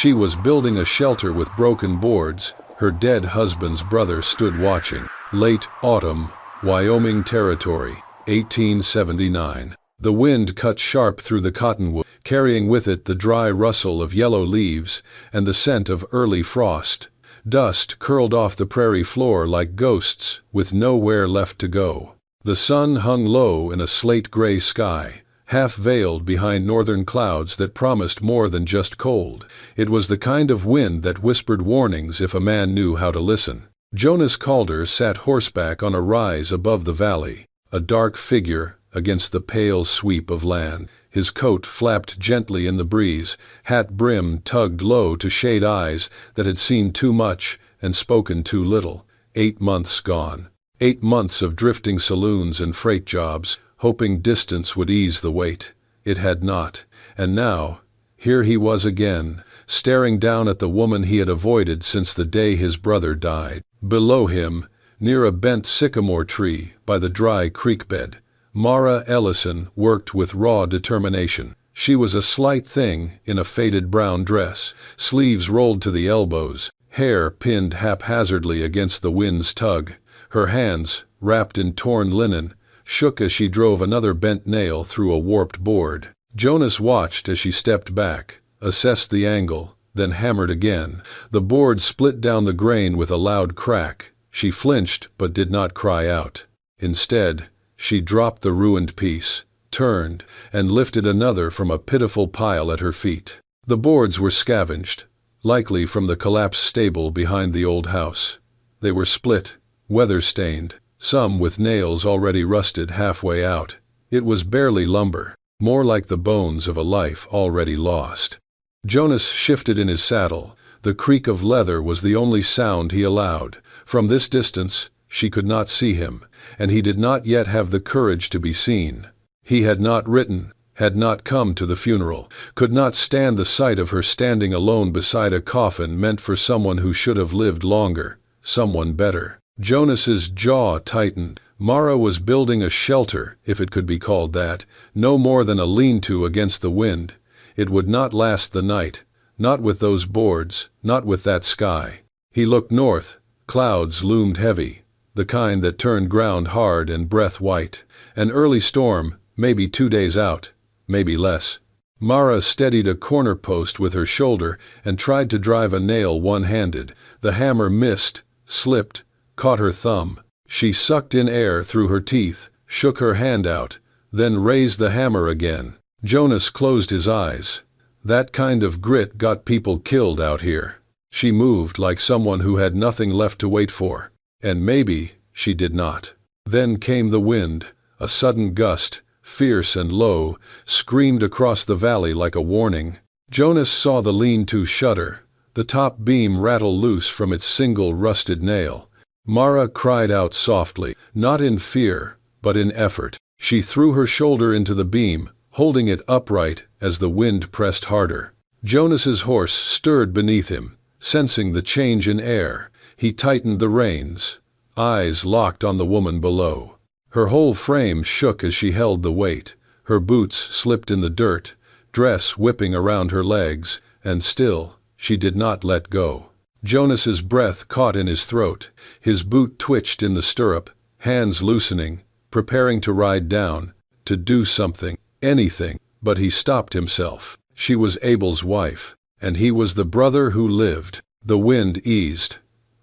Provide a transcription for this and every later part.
She was building a shelter with broken boards. Her dead husband's brother stood watching. Late autumn, Wyoming Territory, 1879. The wind cut sharp through the cottonwood, carrying with it the dry rustle of yellow leaves and the scent of early frost. Dust curled off the prairie floor like ghosts, with nowhere left to go. The sun hung low in a slate-gray sky, half veiled behind northern clouds that promised more than just cold. It was the kind of wind that whispered warnings if a man knew how to listen. Jonas Calder sat horseback on a rise above the valley, a dark figure against the pale sweep of land. His coat flapped gently in the breeze, hat brim tugged low to shade eyes that had seen too much and spoken too little. 8 months gone. 8 months of drifting saloons and freight jobs, hoping distance would ease the weight. It had not. And now, here he was again, staring down at the woman he had avoided since the day his brother died. Below him, near a bent sycamore tree by the dry creek bed, Mara Ellison worked with raw determination. She was a slight thing in a faded brown dress, sleeves rolled to the elbows, hair pinned haphazardly against the wind's tug. Her hands, wrapped in torn linen, shook as she drove another bent nail through a warped board. Jonas watched as she stepped back, assessed the angle, then hammered again. The board split down the grain with a loud crack. She flinched but did not cry out. Instead, she dropped the ruined piece, turned, and lifted another from a pitiful pile at her feet. The boards were scavenged, likely from the collapsed stable behind the old house. They were split, weather-stained, some with nails already rusted halfway out. It was barely lumber, more like the bones of a life already lost. Jonas shifted in his saddle. The creak of leather was the only sound he allowed. From this distance, she could not see him, and he did not yet have the courage to be seen. He had not written, had not come to the funeral, could not stand the sight of her standing alone beside a coffin meant for someone who should have lived longer, someone better. Jonas's jaw tightened. Mara was building a shelter, if it could be called that, no more than a lean-to against the wind. It would not last the night, not with those boards, not with that sky. He looked north. Clouds loomed heavy, the kind that turned ground hard and breath white. An early storm, maybe 2 days out, maybe less. Mara steadied a corner post with her shoulder and tried to drive a nail one-handed. The hammer missed, slipped, caught her thumb. She sucked in air through her teeth, shook her hand out, then raised the hammer again. Jonas closed his eyes. That kind of grit got people killed out here. She moved like someone who had nothing left to wait for. And maybe she did not. Then came the wind, a sudden gust, fierce and low, screamed across the valley like a warning. Jonas saw the lean-to shudder, the top beam rattle loose from its single rusted nail. Mara cried out softly, not in fear, but in effort. She threw her shoulder into the beam, holding it upright as the wind pressed harder. Jonas's horse stirred beneath him, sensing the change in air. He tightened the reins, eyes locked on the woman below. Her whole frame shook as she held the weight. Her boots slipped in the dirt, dress whipping around her legs, and still, she did not let go. Jonas's breath caught in his throat. His boot twitched in the stirrup, hands loosening, preparing to ride down, to do something, anything, but he stopped himself. She was Abel's wife, and he was the brother who lived. The wind eased.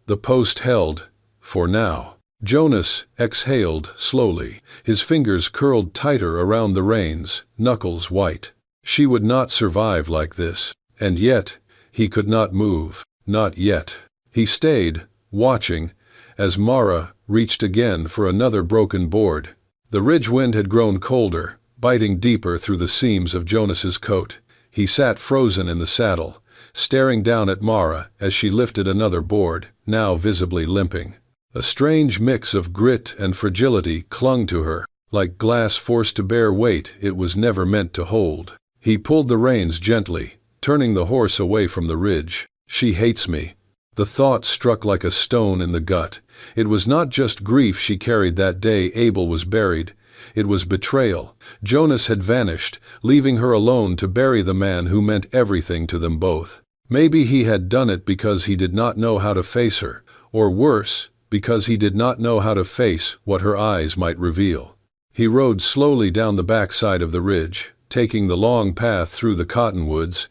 The post held, for now. Jonas exhaled slowly, his fingers curled tighter around the reins, knuckles white. She would not survive like this, and yet, he could not move. Not yet. He stayed, watching, as Mara reached again for another broken board. The ridge wind had grown colder, biting deeper through the seams of Jonas's coat. He sat frozen in the saddle, staring down at Mara as she lifted another board, now visibly limping. A strange mix of grit and fragility clung to her, like glass forced to bear weight it was never meant to hold. He pulled the reins gently, turning the horse away from the ridge. She hates me. The thought struck like a stone in the gut. It was not just grief she carried that day Abel was buried. It was betrayal. Jonas had vanished, leaving her alone to bury the man who meant everything to them both. Maybe he had done it because he did not know how to face her, or worse, because he did not know how to face what her eyes might reveal. He rode slowly down the backside of the ridge, taking the long path through the cottonwoods,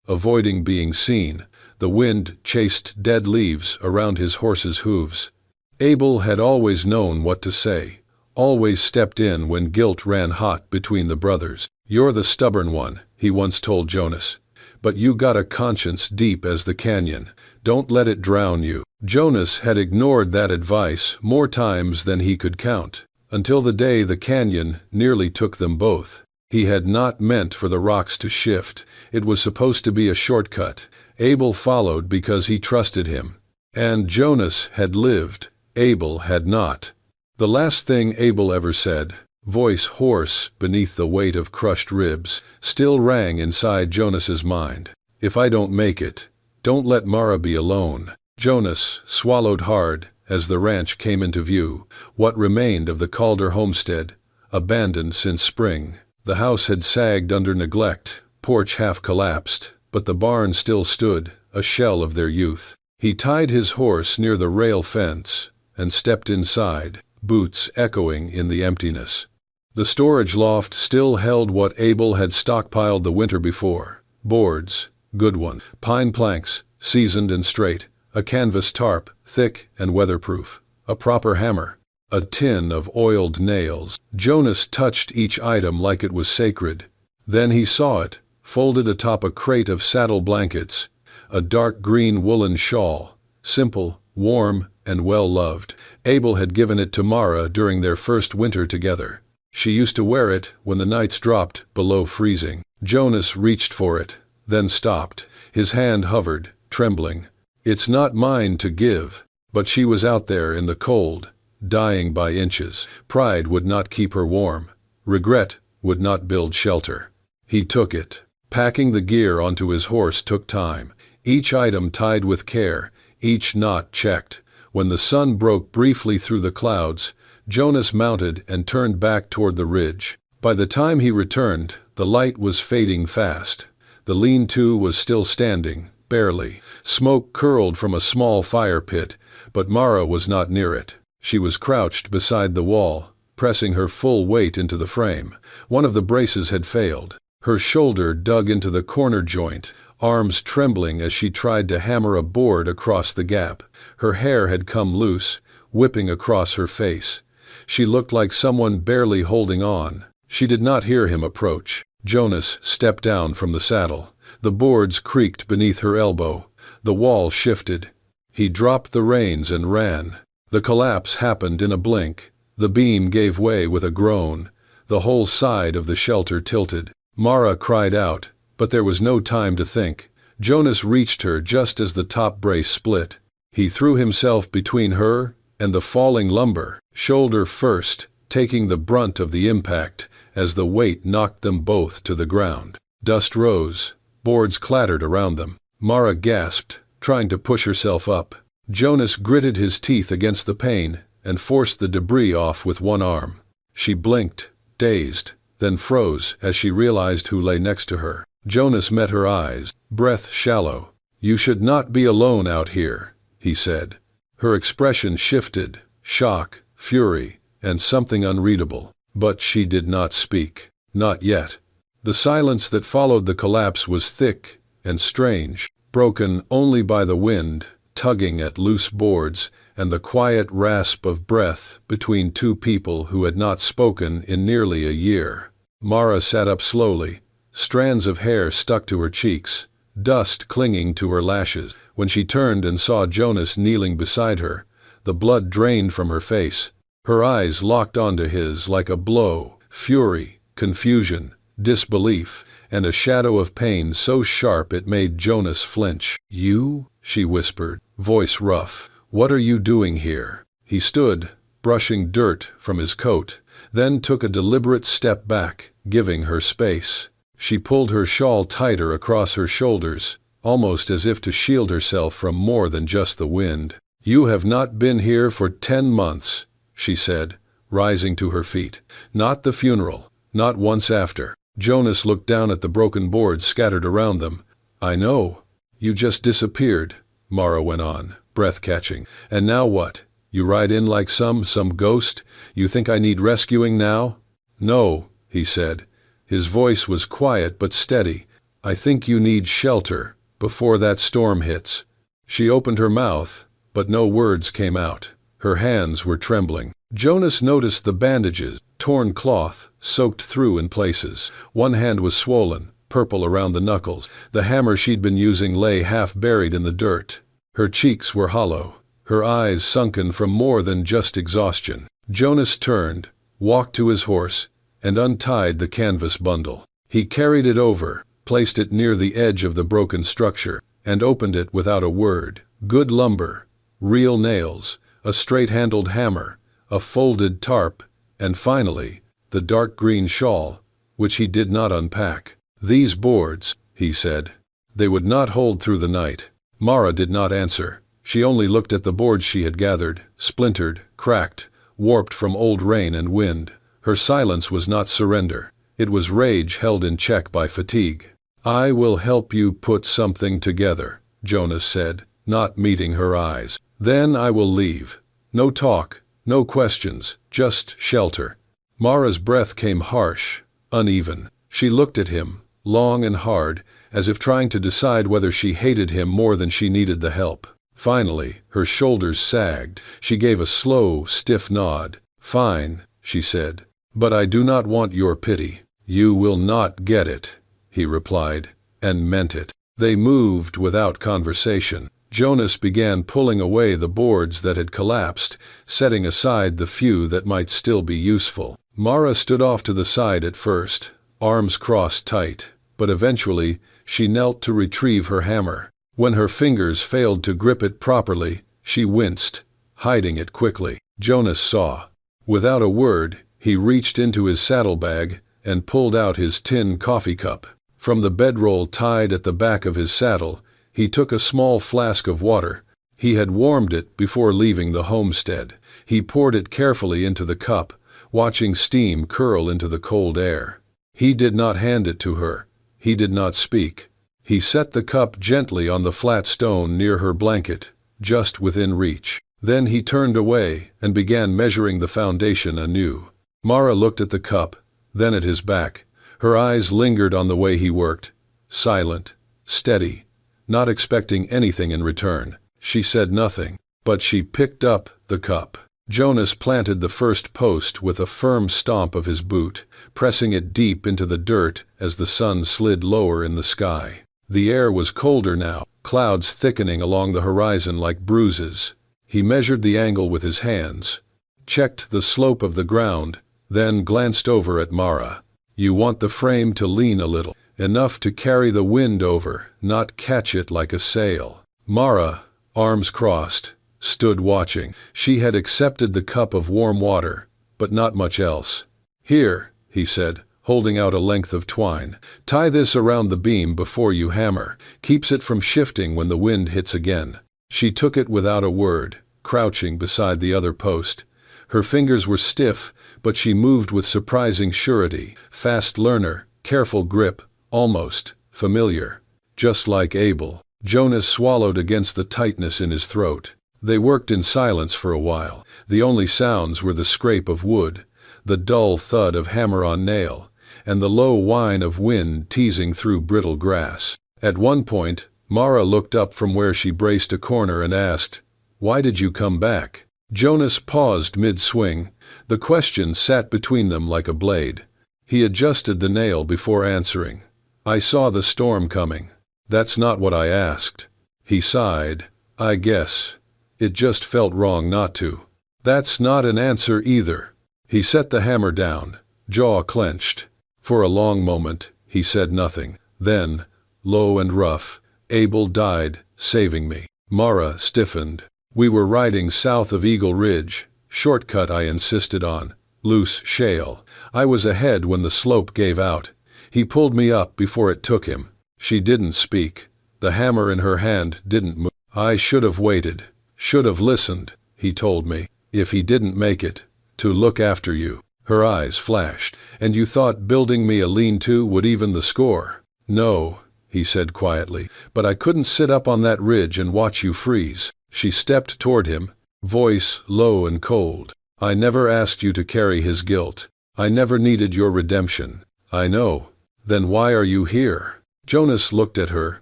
avoiding being seen. The wind chased dead leaves around his horse's hooves. Abel had always known what to say, always stepped in when guilt ran hot between the brothers. "You're the stubborn one," he once told Jonas. "But you got a conscience deep as the canyon. Don't let it drown you." Jonas had ignored that advice more times than he could count, until the day the canyon nearly took them both. He had not meant for the rocks to shift. It was supposed to be a shortcut. Abel followed because he trusted him. And Jonas had lived. Abel had not. The last thing Abel ever said, voice hoarse beneath the weight of crushed ribs, still rang inside Jonas's mind. "If I don't make it, don't let Mara be alone." Jonas swallowed hard as the ranch came into view, what remained of the Calder homestead, abandoned since spring. The house had sagged under neglect, porch half collapsed, but the barn still stood, a shell of their youth. He tied his horse near the rail fence and stepped inside, boots echoing in the emptiness. The storage loft still held what Abel had stockpiled the winter before. Boards, good ones, pine planks, seasoned and straight, a canvas tarp, thick and weatherproof, a proper hammer, a tin of oiled nails. Jonas touched each item like it was sacred. Then he saw it, folded atop a crate of saddle blankets, a dark green woolen shawl, simple, warm, and well-loved. Abel had given it to Mara during their first winter together. She used to wear it when the nights dropped below freezing. Jonas reached for it, then stopped. His hand hovered, trembling. "It's not mine to give." But she was out there in the cold, dying by inches. Pride would not keep her warm. Regret would not build shelter. He took it. Packing the gear onto his horse took time. Each item tied with care, each knot checked. When the sun broke briefly through the clouds, Jonas mounted and turned back toward the ridge. By the time he returned, the light was fading fast. The lean-to was still standing, barely. Smoke curled from a small fire pit, but Mara was not near it. She was crouched beside the wall, pressing her full weight into the frame. One of the braces had failed. Her shoulder dug into the corner joint, arms trembling as she tried to hammer a board across the gap. Her hair had come loose, whipping across her face. She looked like someone barely holding on. She did not hear him approach. Jonas stepped down from the saddle. The boards creaked beneath her elbow. The wall shifted. He dropped the reins and ran. The collapse happened in a blink. The beam gave way with a groan. The whole side of the shelter tilted. Mara cried out, but there was no time to think. Jonas reached her just as the top brace split. He threw himself between her and the falling lumber, shoulder first, taking the brunt of the impact as the weight knocked them both to the ground. Dust rose. Boards clattered around them. Mara gasped, trying to push herself up. Jonas gritted his teeth against the pain and forced the debris off with one arm. She blinked, dazed, then froze as she realized who lay next to her. Jonas met her eyes, breath shallow. "You should not be alone out here," he said. Her expression shifted, shock, fury, and something unreadable. But she did not speak. Not yet. The silence that followed the collapse was thick and strange, broken only by the wind, tugging at loose boards, and the quiet rasp of breath between two people who had not spoken in nearly a year. Mara sat up slowly, strands of hair stuck to her cheeks, dust clinging to her lashes. When she turned and saw Jonas kneeling beside her, the blood drained from her face. Her eyes locked onto his like a blow, fury, confusion, disbelief, and a shadow of pain so sharp it made Jonas flinch. "You?" she whispered, voice rough. "What are you doing here?" He stood, brushing dirt from his coat, then took a deliberate step back, giving her space. She pulled her shawl tighter across her shoulders, almost as if to shield herself from more than just the wind. "You have not been here for 10 months, she said, rising to her feet. "Not the funeral, not once after." Jonas looked down at the broken boards scattered around them. "I know. You just disappeared, Mara went on, breath catching. And now what? You ride in like some ghost? You think I need rescuing now? No, he said. His voice was quiet but steady. I think you need shelter, before that storm hits. She opened her mouth, but no words came out. Her hands were trembling. Jonas noticed the bandages, torn cloth, soaked through in places. One hand was swollen, purple around the knuckles. The hammer she'd been using lay half buried in the dirt. Her cheeks were hollow, her eyes sunken from more than just exhaustion. Jonas turned, walked to his horse, and untied the canvas bundle. He carried it over, placed it near the edge of the broken structure, and opened it without a word. Good lumber, real nails, a straight-handled hammer, a folded tarp, and finally, the dark green shawl, which he did not unpack. These boards, he said. They would not hold through the night. Mara did not answer. She only looked at the boards she had gathered, splintered, cracked, warped from old rain and wind. Her silence was not surrender. It was rage held in check by fatigue. I will help you put something together, Jonas said, not meeting her eyes. Then I will leave. No talk, no questions, just shelter. Mara's breath came harsh, uneven. She looked at him, long and hard, as if trying to decide whether she hated him more than she needed the help. Finally, her shoulders sagged. She gave a slow, stiff nod. Fine, she said. But I do not want your pity. You will not get it, he replied, and meant it. They moved without conversation. Jonas began pulling away the boards that had collapsed, setting aside the few that might still be useful. Mara stood off to the side at first, arms crossed tight, but eventually she knelt to retrieve her hammer. When her fingers failed to grip it properly, she winced, hiding it quickly. Jonas saw. Without a word, he reached into his saddlebag and pulled out his tin coffee cup. From the bedroll tied at the back of his saddle, he took a small flask of water. He had warmed it before leaving the homestead. He poured it carefully into the cup, watching steam curl into the cold air. He did not hand it to her. He did not speak. He set the cup gently on the flat stone near her blanket, just within reach. Then he turned away and began measuring the foundation anew. Mara looked at the cup, then at his back. Her eyes lingered on the way he worked, silent, steady, not expecting anything in return. She said nothing, but she picked up the cup. Jonas planted the first post with a firm stomp of his boot, pressing it deep into the dirt as the sun slid lower in the sky. The air was colder now, clouds thickening along the horizon like bruises. He measured the angle with his hands, checked the slope of the ground, then glanced over at Mara. You want the frame to lean a little, enough to carry the wind over, not catch it like a sail. Mara, arms crossed, stood watching. She had accepted the cup of warm water, but not much else. Here, he said, holding out a length of twine. Tie this around the beam before you hammer. Keeps it from shifting when the wind hits again. She took it without a word, crouching beside the other post. Her fingers were stiff, but she moved with surprising surety. Fast learner, careful grip, almost familiar. Just like Abel. Jonas swallowed against the tightness in his throat. They worked in silence for a while. The only sounds were the scrape of wood, the dull thud of hammer on nail, and the low whine of wind teasing through brittle grass. At one point, Mara looked up from where she braced a corner and asked, "Why did you come back?" Jonas paused mid-swing. The question sat between them like a blade. He adjusted the nail before answering. "I saw the storm coming. That's not what I asked." He sighed. "I guess. It just felt wrong not to." "That's not an answer either." He set the hammer down, jaw clenched. For a long moment, he said nothing. Then, low and rough, "Abel died, saving me." Mara stiffened. "We were riding south of Eagle Ridge. Shortcut I insisted on. Loose shale. I was ahead when the slope gave out. He pulled me up before it took him." She didn't speak. The hammer in her hand didn't move. "I should have waited. Should have listened," he told me. "If he didn't make it, to look after you." Her eyes flashed. "And you thought building me a lean-to would even the score?" "No," he said quietly, "but I couldn't sit up on that ridge and watch you freeze." She stepped toward him, voice low and cold. "I never asked you to carry his guilt. I never needed your redemption." "I know. Then why are you here?" Jonas looked at her,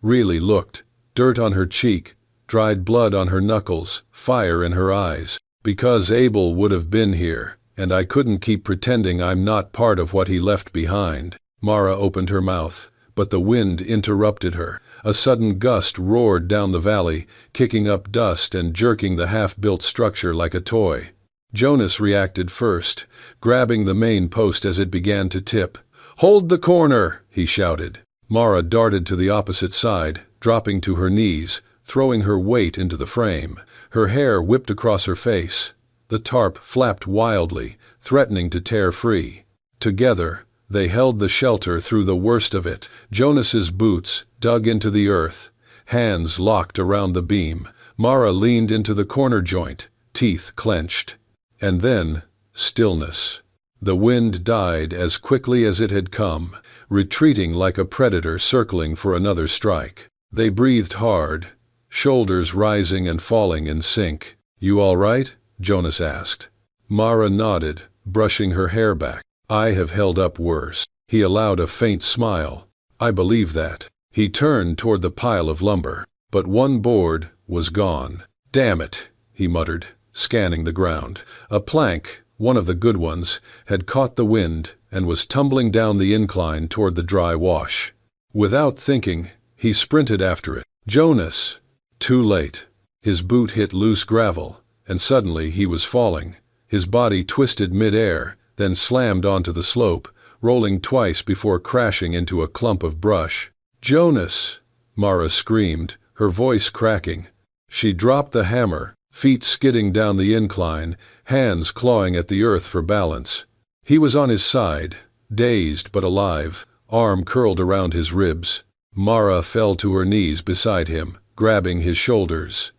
really looked. Dirt on her cheek, dried blood on her knuckles, fire in her eyes. "Because Abel would have been here, and I couldn't keep pretending I'm not part of what he left behind." Mara opened her mouth, but the wind interrupted her. A sudden gust roared down the valley, kicking up dust and jerking the half-built structure like a toy. Jonas reacted first, grabbing the main post as it began to tip. "Hold the corner!" he shouted. Mara darted to the opposite side, dropping to her knees, throwing her weight into the frame. Her hair whipped across her face. The tarp flapped wildly, threatening to tear free. Together, they held the shelter through the worst of it. Jonas's boots dug into the earth, hands locked around the beam. Mara leaned into the corner joint, teeth clenched. And then, stillness. The wind died as quickly as it had come, retreating like a predator circling for another strike. They breathed hard, shoulders rising and falling in sync. "You all right?" Jonas asked. Mara nodded, brushing her hair back. "I have held up worse." He allowed a faint smile. "I believe that." He turned toward the pile of lumber, but one board was gone. "Damn it," he muttered, scanning the ground. A plank, one of the good ones, had caught the wind and was tumbling down the incline toward the dry wash. Without thinking, he sprinted after it. Jonas! Too late. His boot hit loose gravel, and suddenly he was falling. His body twisted mid-air, then slammed onto the slope, rolling twice before crashing into a clump of brush. "Jonas!" Mara screamed, her voice cracking. She dropped the hammer, feet skidding down the incline, hands clawing at the earth for balance. He was on his side, dazed but alive, arm curled around his ribs. Mara fell to her knees beside him, grabbing his shoulders.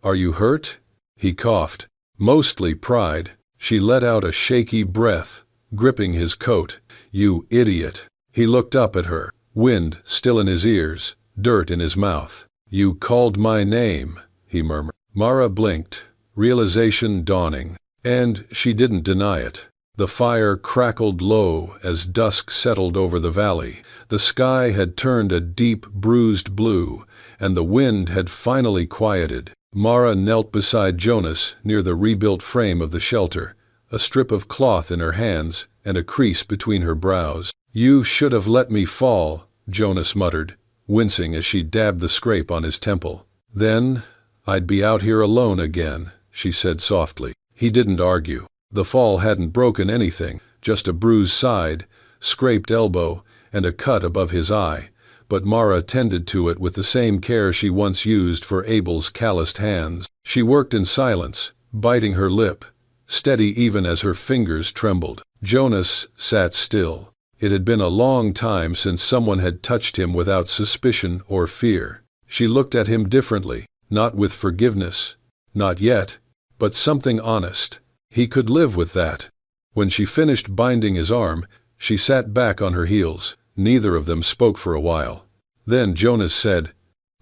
"Are you hurt?" He coughed. Mostly pride. She let out a shaky breath, gripping his coat. "You idiot." He looked up at her, wind still in his ears, dirt in his mouth. "You called my name," he murmured. Mara blinked, realization dawning, and she didn't deny it. The fire crackled low as dusk settled over the valley. The sky had turned a deep, bruised blue, and the wind had finally quieted. Mara knelt beside Jonas near the rebuilt frame of the shelter, a strip of cloth in her hands and a crease between her brows. "You should have let me fall," Jonas muttered, wincing as she dabbed the scrape on his temple. "Then I'd be out here alone again," she said softly. He didn't argue. The fall hadn't broken anything, just a bruised side, scraped elbow, and a cut above his eye, but Mara tended to it with the same care she once used for Abel's calloused hands. She worked in silence, biting her lip, steady even as her fingers trembled. Jonas sat still. It had been a long time since someone had touched him without suspicion or fear. She looked at him differently, not with forgiveness, not yet, but something honest. He could live with that. When she finished binding his arm, she sat back on her heels. Neither of them spoke for a while. Then Jonas said,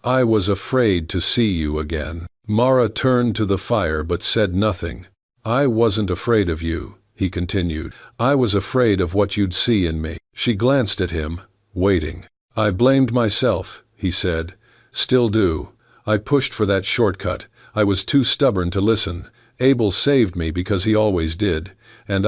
"I was afraid to see you again." Mara turned to the fire but said nothing. "I wasn't afraid of you," he continued. "I was afraid of what you'd see in me." She glanced at him, waiting. "I blamed myself," he said. "Still do. I pushed for that shortcut. I was too stubborn to listen. Abel saved me because he always did. And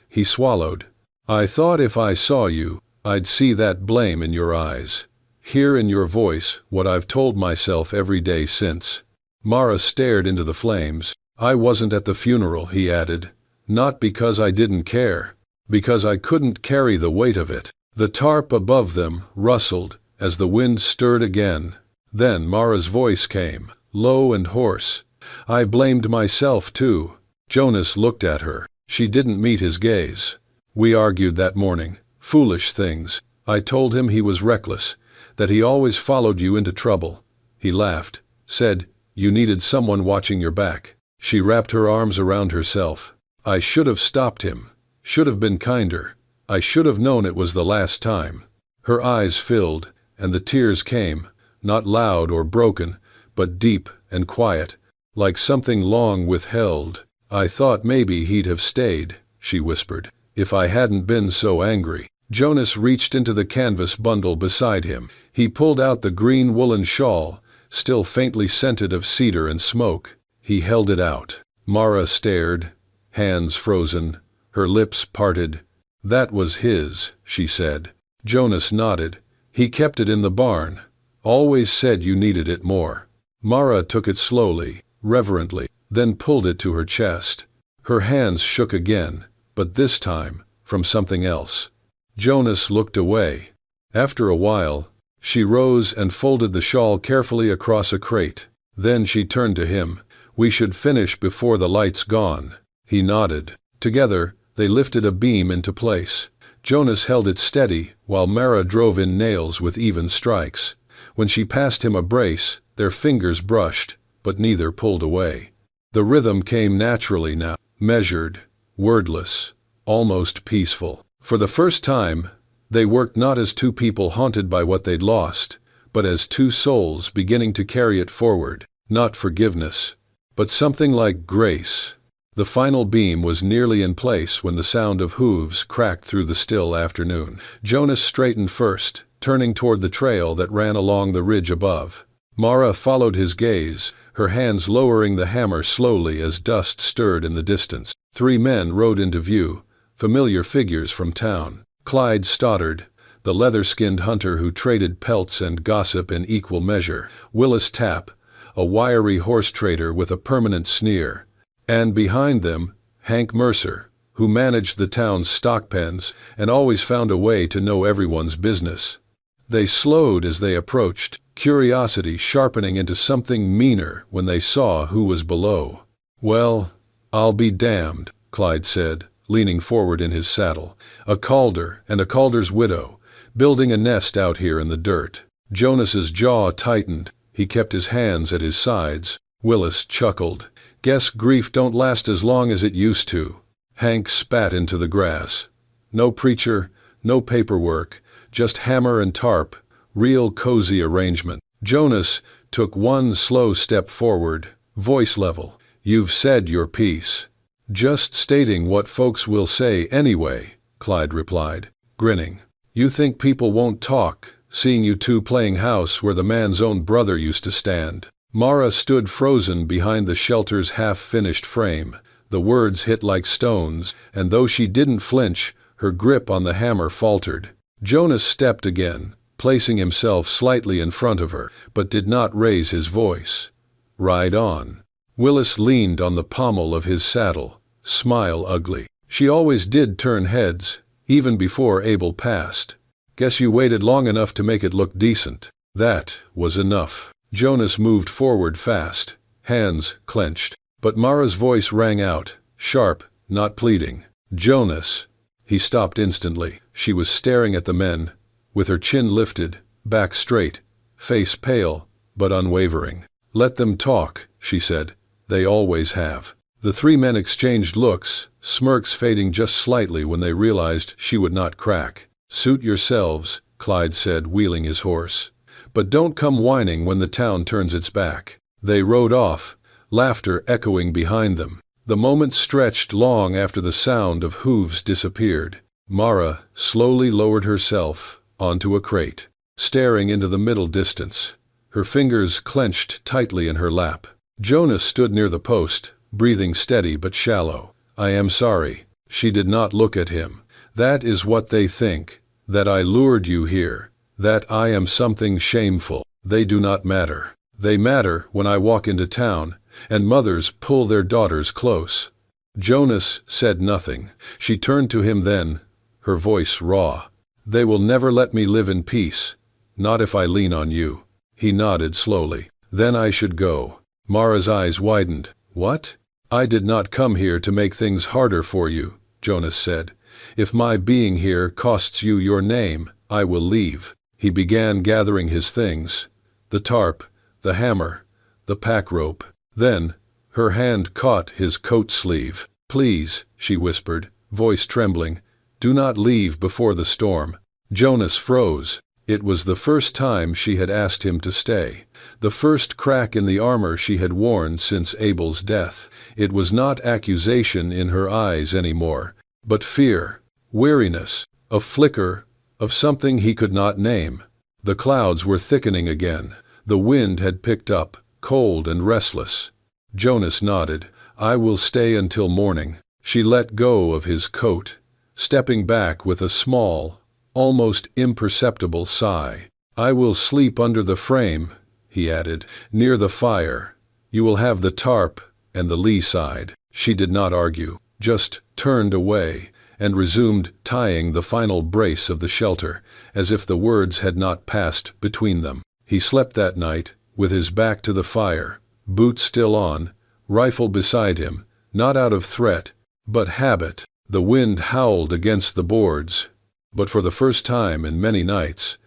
he swallowed. I thought if I saw you, I'd see that blame in your eyes. Hear in your voice what I've told myself every day since." Mara stared into the flames. "I wasn't at the funeral," he added. "Not because I didn't care. Because I couldn't carry the weight of it." The tarp above them rustled as the wind stirred again. Then Mara's voice came, low and hoarse. "I blamed myself too." Jonas looked at her. She didn't meet his gaze. "We argued that morning. Foolish things. I told him he was reckless, that he always followed you into trouble." He laughed, said, "You needed someone watching your back." She wrapped her arms around herself. "I should have stopped him. Should have been kinder. I should have known it was the last time." Her eyes filled, and the tears came, not loud or broken, but deep and quiet, like something long withheld. "I thought maybe he'd have stayed," she whispered, "if I hadn't been so angry." Jonas reached into the canvas bundle beside him. He pulled out the green woolen shawl, still faintly scented of cedar and smoke. He held it out. Mara stared, hands frozen, her lips parted. "That was his," she said. Jonas nodded. "He kept it in the barn. Always said you needed it more." Mara took it slowly, reverently, then pulled it to her chest. Her hands shook again, but this time, from something else. Jonas looked away. After a while, she rose and folded the shawl carefully across a crate. Then she turned to him. "We should finish before the light's gone." He nodded. Together, they lifted a beam into place. Jonas held it steady while Mara drove in nails with even strikes. When she passed him a brace, their fingers brushed, but neither pulled away. The rhythm came naturally now, measured, wordless, almost peaceful. For the first time, they worked not as two people haunted by what they'd lost, but as two souls beginning to carry it forward. Not forgiveness, but something like grace. The final beam was nearly in place when the sound of hooves cracked through the still afternoon. Jonas straightened first, turning toward the trail that ran along the ridge above. Mara followed his gaze, her hands lowering the hammer slowly as dust stirred in the distance. 3 men rode into view, familiar figures from town. Clyde Stoddard, the leather-skinned hunter who traded pelts and gossip in equal measure. Willis Tapp, a wiry horse trader with a permanent sneer. And behind them, Hank Mercer, who managed the town's stock pens and always found a way to know everyone's business. They slowed as they approached, curiosity sharpening into something meaner when they saw who was below. "Well, I'll be damned," Clyde said, leaning forward in his saddle. "A Calder and a Calder's widow, building a nest out here in the dirt." Jonas's jaw tightened. He kept his hands at his sides. Willis chuckled. "Guess grief don't last as long as it used to." Hank spat into the grass. "No preacher, no paperwork, just hammer and tarp, real cozy arrangement." Jonas took one slow step forward, voice level. "You've said your piece." "Just stating what folks will say anyway," Clyde replied, grinning. "You think people won't talk, seeing you two playing house where the man's own brother used to stand?" Mara stood frozen behind the shelter's half-finished frame. The words hit like stones, and though she didn't flinch, her grip on the hammer faltered. Jonas stepped again, placing himself slightly in front of her, but did not raise his voice. "Ride on." Willis leaned on the pommel of his saddle, smile ugly. "She always did turn heads, even before Abel passed. Guess you waited long enough to make it look decent." That was enough. Jonas moved forward fast, hands clenched. But Mara's voice rang out, sharp, not pleading. "Jonas." He stopped instantly. She was staring at the men, with her chin lifted, back straight, face pale, but unwavering. "Let them talk," she said. "They always have." The 3 men exchanged looks, smirks fading just slightly when they realized she would not crack. "Suit yourselves," Clyde said, wheeling his horse. "But don't come whining when the town turns its back." They rode off, laughter echoing behind them. The moment stretched long after the sound of hooves disappeared. Mara slowly lowered herself onto a crate, staring into the middle distance, her fingers clenched tightly in her lap. Jonas stood near the post, breathing steady but shallow. "I am sorry." She did not look at him. "That is what they think, that I lured you here, that I am something shameful. They do not matter. They matter when I walk into town, and mothers pull their daughters close." Jonas said nothing. She turned to him then, her voice raw. "They will never let me live in peace, not if I lean on you." He nodded slowly. "Then I should go." Mara's eyes widened. "What?" "I did not come here to make things harder for you," Jonas said. "If my being here costs you your name, I will leave." He began gathering his things, the tarp, the hammer, the pack rope. Then, her hand caught his coat sleeve. "Please," she whispered, voice trembling, "do not leave before the storm." Jonas froze. It was the first time she had asked him to stay. The first crack in the armor she had worn since Abel's death. It was not accusation in her eyes anymore, but fear, weariness, a flicker of something he could not name. The clouds were thickening again. The wind had picked up, cold and restless. Jonas nodded. "I will stay until morning." She let go of his coat, stepping back with a small, almost imperceptible sigh. "I will sleep under the frame," he added, "near the fire. You will have the tarp and the lee side." She did not argue, just turned away and resumed tying the final brace of the shelter, as if the words had not passed between them. He slept that night, with his back to the fire, boots still on, rifle beside him, not out of threat, but habit. The wind howled against the boards, but for the first time in many nights,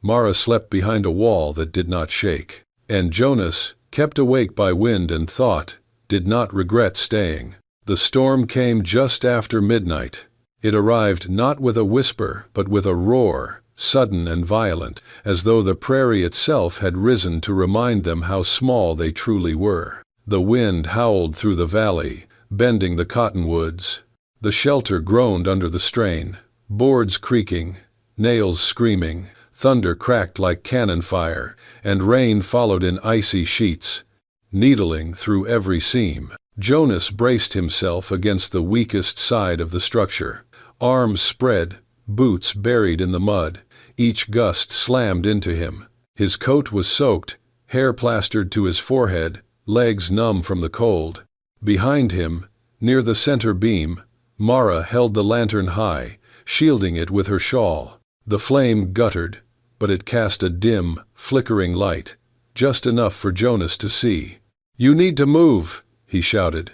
Mara slept behind a wall that did not shake. And Jonas, kept awake by wind and thought, did not regret staying. The storm came just after midnight. It arrived not with a whisper, but with a roar, sudden and violent, as though the prairie itself had risen to remind them how small they truly were. The wind howled through the valley, bending the cottonwoods. The shelter groaned under the strain, boards creaking, nails screaming, thunder cracked like cannon fire, and rain followed in icy sheets, needling through every seam. Jonas braced himself against the weakest side of the structure, arms spread, boots buried in the mud. Each gust slammed into him. His coat was soaked, hair plastered to his forehead, legs numb from the cold. Behind him, near the center beam, Mara held the lantern high, shielding it with her shawl. The flame guttered, but it cast a dim, flickering light, just enough for Jonas to see. "You need to move," he shouted.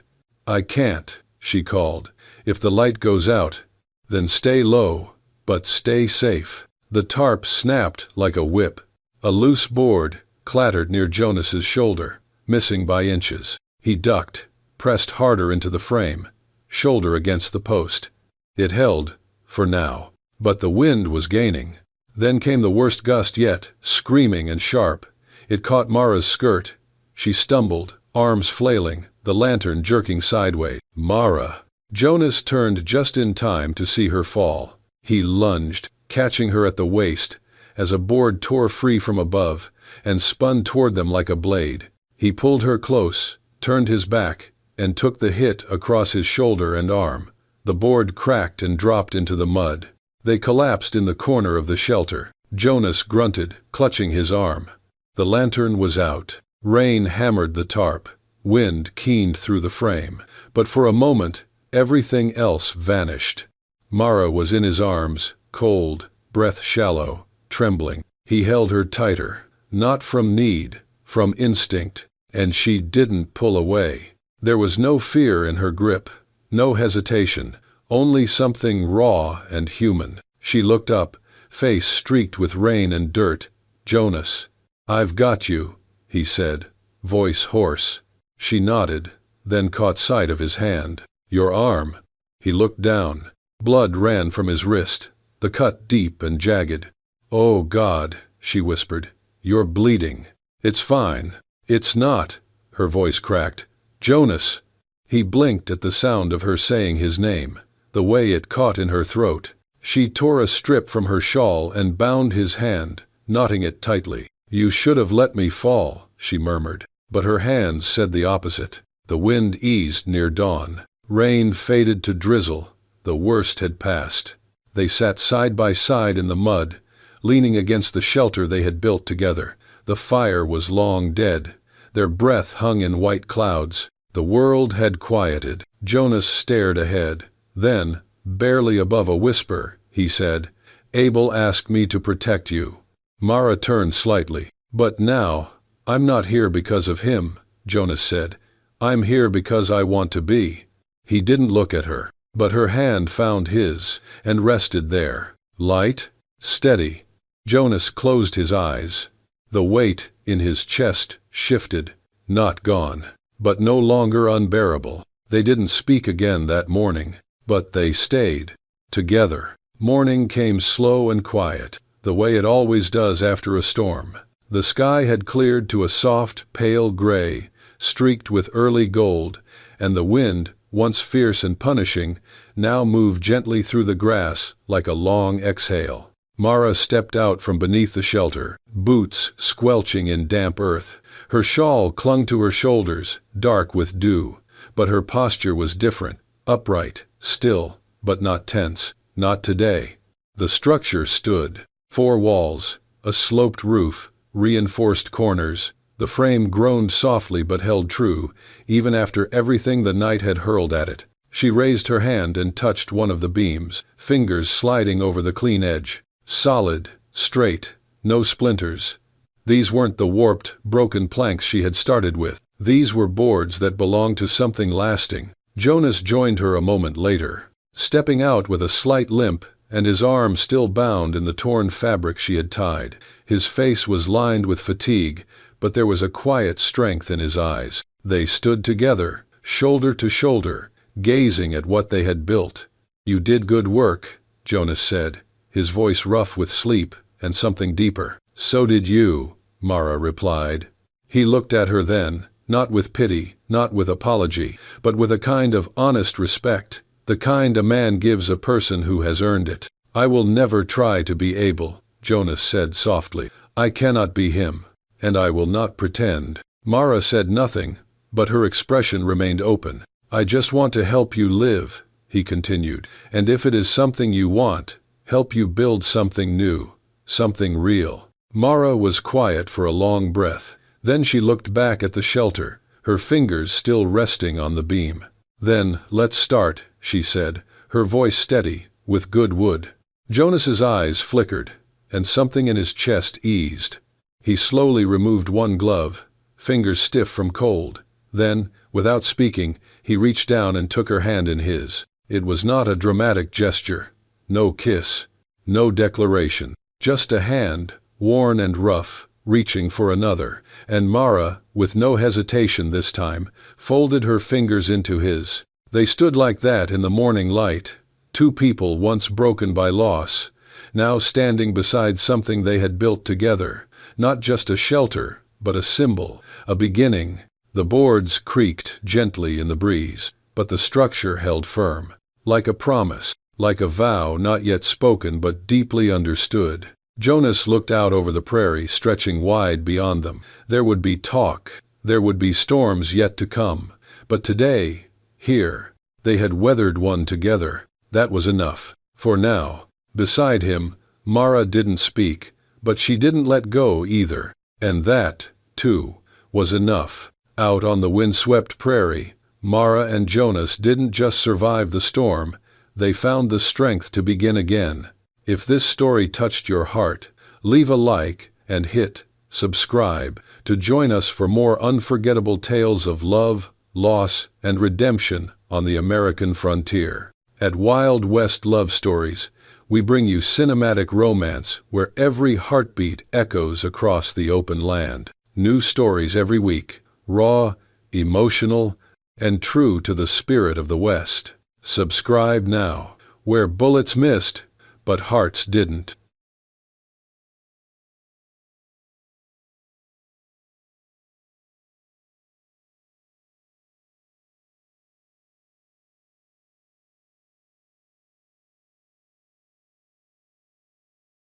"I can't," she called. "If the light goes out, then stay low, but stay safe." The tarp snapped like a whip. A loose board clattered near Jonas's shoulder, missing by inches. He ducked, pressed harder into the frame, shoulder against the post. It held, for now, but the wind was gaining. Then came the worst gust yet, screaming and sharp. It caught Mara's skirt. She stumbled, arms flailing, the lantern jerking sideways. "Mara!" Jonas turned just in time to see her fall. He lunged, catching her at the waist, as a board tore free from above, and spun toward them like a blade. He pulled her close, turned his back, and took the hit across his shoulder and arm. The board cracked and dropped into the mud. They collapsed in the corner of the shelter. Jonas grunted, clutching his arm. The lantern was out. Rain hammered the tarp. Wind keened through the frame. But for a moment, everything else vanished. Mara was in his arms, cold, breath shallow, trembling. He held her tighter, not from need, from instinct, and she didn't pull away. There was no fear in her grip, no hesitation, only something raw and human. She looked up, face streaked with rain and dirt. "Jonas." "I've got you," he said, voice hoarse. She nodded, then caught sight of his hand. "Your arm." He looked down. Blood ran from his wrist, the cut deep and jagged. "Oh God," she whispered, "you're bleeding." "It's fine." "It's not," her voice cracked. "Jonas." He blinked at the sound of her saying his name, the way it caught in her throat. She tore a strip from her shawl and bound his hand, knotting it tightly. "You should have let me fall," she murmured. But her hands said the opposite. The wind eased near dawn. Rain faded to drizzle. The worst had passed. They sat side by side in the mud, leaning against the shelter they had built together. The fire was long dead. Their breath hung in white clouds. The world had quieted. Jonas stared ahead. Then, barely above a whisper, he said, "Abel asked me to protect you." Mara turned slightly. "But now, I'm not here because of him," Jonas said. "I'm here because I want to be." He didn't look at her, but her hand found his, and rested there. Light, steady. Jonas closed his eyes. The weight in his chest shifted, not gone, but no longer unbearable. They didn't speak again that morning, but they stayed, together. Morning came slow and quiet. the way it always does after a storm. The sky had cleared to a soft, pale gray, streaked with early gold, and the wind, once fierce and punishing, now moved gently through the grass like a long exhale. Mara stepped out from beneath the shelter, boots squelching in damp earth. Her shawl clung to her shoulders, dark with dew, but her posture was different, upright, still, but not tense. Not today. The structure stood. 4 walls, a sloped roof, reinforced corners. The frame groaned softly but held true, even after everything the night had hurled at it. She raised her hand and touched one of the beams, fingers sliding over the clean edge. Solid, straight, no splinters. These weren't the warped, broken planks she had started with. These were boards that belonged to something lasting. Jonas joined her a moment later, stepping out with a slight limp and his arm still bound in the torn fabric she had tied. His face was lined with fatigue, but there was a quiet strength in his eyes. They stood together, shoulder to shoulder, gazing at what they had built. "You did good work," Jonas said, his voice rough with sleep and something deeper. "So did you," Mara replied. He looked at her then, not with pity, not with apology, but with a kind of honest respect, the kind a man gives a person who has earned it. "I will never try to be Abel," Jonas said softly. "I cannot be him, and I will not pretend." Mara said nothing, but her expression remained open. "I just want to help you live," he continued, "and if it is something you want, help you build something new, something real." Mara was quiet for a long breath. Then she looked back at the shelter, her fingers still resting on the beam. "Then, let's start," she said, her voice steady, with good wood. Jonas's eyes flickered, and something in his chest eased. He slowly removed one glove, fingers stiff from cold. Then, without speaking, he reached down and took her hand in his. It was not a dramatic gesture. No kiss, no declaration. Just a hand, worn and rough, reaching for another, and Mara, with no hesitation this time, folded her fingers into his. They stood like that in the morning light, 2 people once broken by loss, now standing beside something they had built together, not just a shelter, but a symbol, a beginning. The boards creaked gently in the breeze, but the structure held firm, like a promise, like a vow not yet spoken but deeply understood. Jonas looked out over the prairie stretching wide beyond them. There would be talk, there would be storms yet to come, but today, here, they had weathered one together. That was enough. For now. Beside him, Mara didn't speak, but she didn't let go either, and that, too, was enough. Out on the windswept prairie, Mara and Jonas didn't just survive the storm, they found the strength to begin again. If this story touched your heart, leave a like and hit subscribe to join us for more unforgettable tales of love, loss, and redemption on the American frontier. At Wild West Love Stories, we bring you cinematic romance where every heartbeat echoes across the open land. New stories every week, raw, emotional, and true to the spirit of the West. Subscribe now, where bullets missed, but hearts didn't.